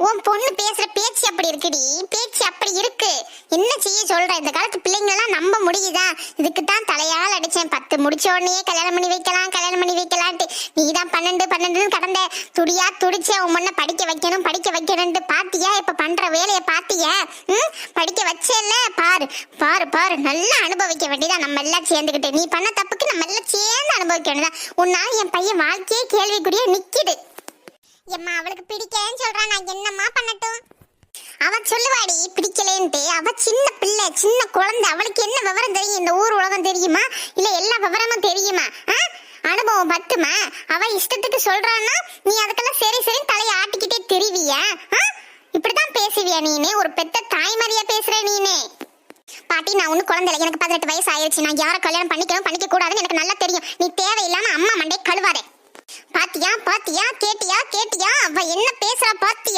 உன் பொண்ணு பேசுற பேச்சு அப்படி இருக்குடி, பேச்சு அப்படி இருக்கு. என்ன செய்ய சொல்ற? இந்த காலத்து பிள்ளைங்களெல்லாம் நம்ப முடியுதா? இதுக்கு தான் தலையால் அடிச்சேன். 10 முடிச்ச உடனே கல்யாணம் பண்ணி வைக்கலாம், கல்யாணம் பண்ணி வைக்கலான்ட்டு. நீ தான் 12 கடந்த துடியா துடிச்ச. உன் முன்ன படிக்க வைக்கணும்ட்டு பாத்தியா? இப்ப பண்ற வேலையை பாத்தியா? படிக்க வச்சல. பாரு பாரு பாரு, நல்லா அனுபவிக்க வேண்டியதா நம்ம எல்லாம் சேர்ந்துக்கிட்டு. நீ பண்ண தப்புக்கு நம்ம எல்லாம் சேர்ந்து அனுபவிக்க வேண்டியதா. உன்னால என் பையன் வாழ்க்கையே கேள்விக்குறியா நிக்குது. எம்மா அவளுக்கு பிடிக்கலன்னு சொல்றா, நான் என்னம்மா பண்ணட்டும்? அவ சொல்லுவாடி பிடிக்கலேன்ட்டு. அவ சின்ன பிள்ளை, சின்ன குழந்தை. அவளுக்கு என்ன விவரம் தெரியும்? இந்த ஊர் உலகம் தெரியுமா? இல்ல எல்லா விவரமும் தெரியுமா? அனுபவம் பத்துமா? அவ இஷ்டத்துக்கு சொல்றான்னா நீ அதுக்கெல்லாம் சரி சரி தலையை ஆட்டிக்கிட்டே தெரிவியா? இப்படிதான் பேசுவியா நீனே? ஒரு பெத்த தாய்மறியா பேசுற நீனே? பாட்டி, நான் ஒன்னும் குழந்தை இல்லை. எனக்கு 18 வயசு ஆயிடுச்சு. நான் யாரை கல்யாணம் பண்ணிக்க கூடாதுன்னு எனக்கு நல்லா தெரியும். நீ தேவையில்லாம அம்மா மண்டை கழுவாதே. பாத்தியா பாத்தியா, கேட்டியா அவ என்ன பேசுறா பாத்தியா?